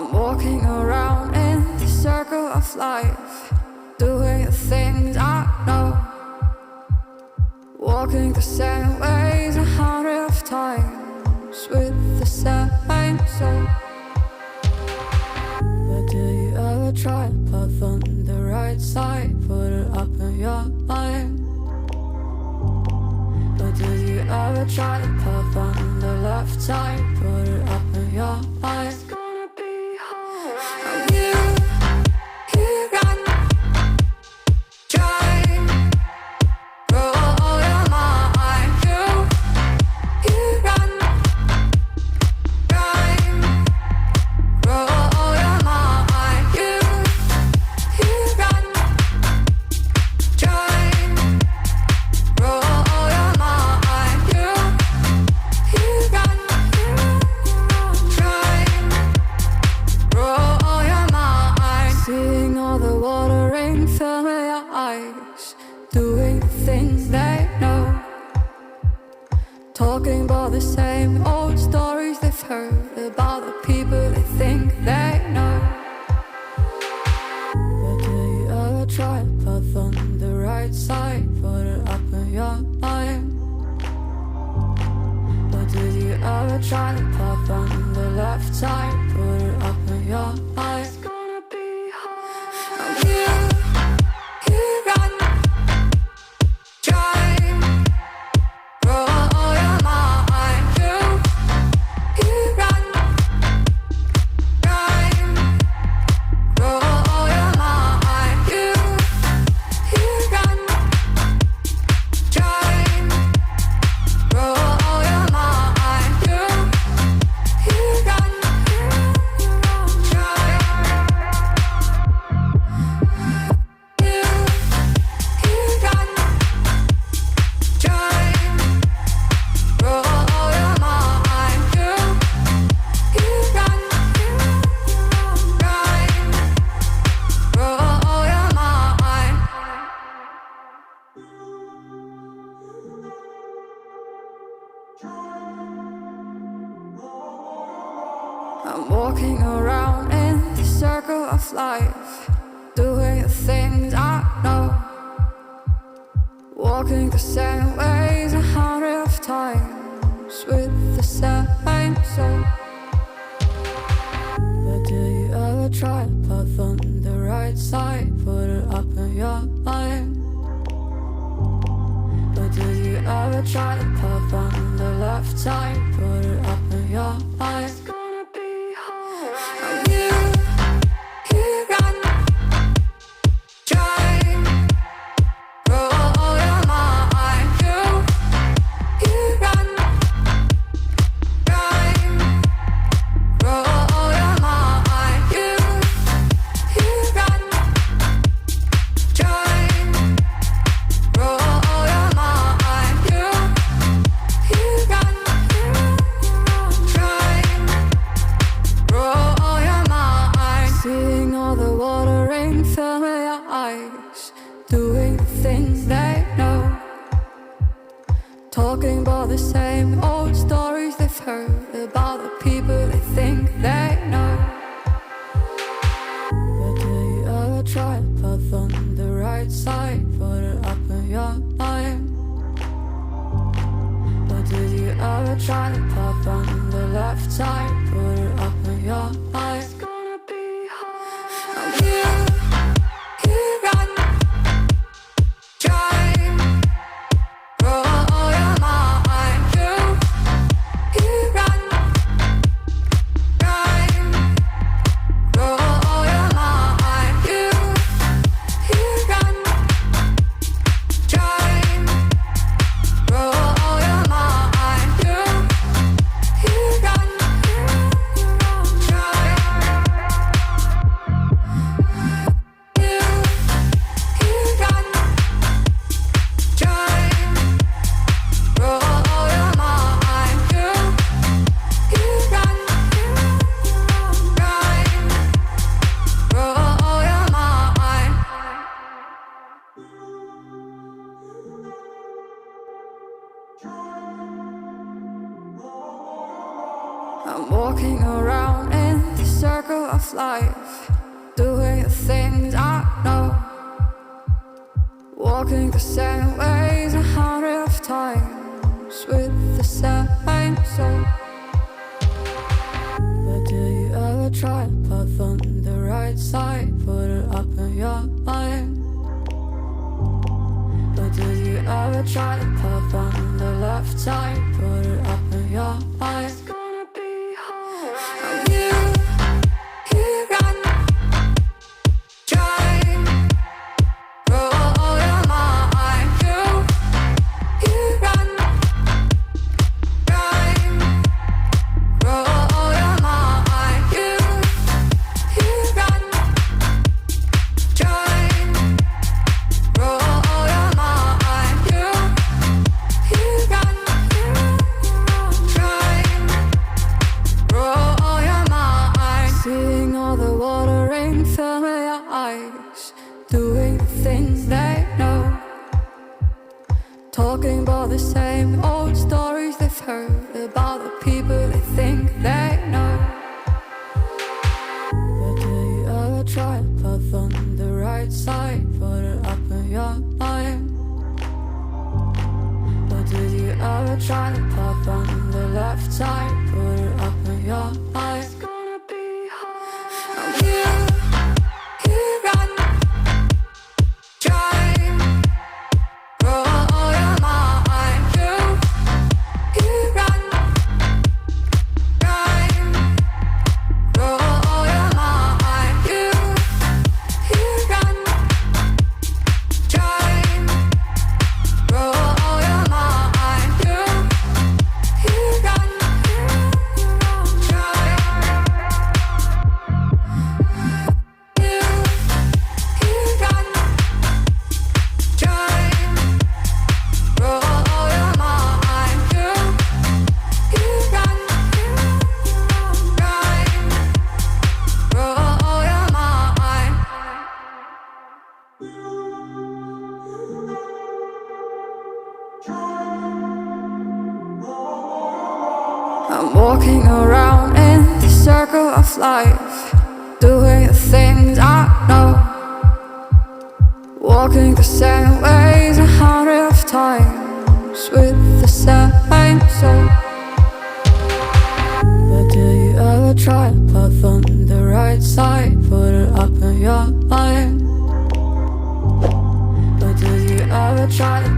I'm walking around in the circle of life, doing the things I know, walking the same ways 100 times with the same soul. But do you ever try to path on the right side, put it up in your mind? But do you ever try to path on the left side, put it up in your mind? Doing the things they know, talking about the same old stories they've heard about the people they think they know. But do you ever try to path on the right side, put it up in your mind? But do you ever try to path on the left side, put it up in your mind? It's gonna be hard. You got I'm walking around in the circle of life, doing the things I know, walking the same ways 100 times with the same soul. But do you ever try to path on the right side, put it up in your mind? But do you ever try to path on the left side, put it up in your mind? Doing the things they know, talking about the same old stories they've heard about the people they think they know. But do you ever try to path on the right side, put it up in your mind? But do you ever try to path on the left side, put it up in your mind? It's gonna be hard. I'm walking around in the circle of life, doing the things I know, walking the same ways 100 times with the same soul. But do you ever try to path on the right side, put it up in your mind? But do you ever try to path on the left side, put it up in your mind? It's gonna be alright. You run, try, roll your mind. You run, try, roll your mind. You run, try, roll your mind. You run, try, roll your mind. Seeing all the watering fill your eyes, doing the things they know, talking about the same old stories they've heard about the people they think they know. But do you ever try to path on the right side, put it up in your mind? But did you ever try to path on the left side, put it up in your mind? It's gonna be hard. You run, try, roll your mind. You run, try, roll your mind. You run, try, roll your mind. You run, try, you run, try, roll your mind. You run, try, roll your mind. I'm walking around in the circle of life, doing the things I know, walking the same ways 100 times with the same soul. But do you ever try to path on the right side, put it up in your mind? But do you ever try to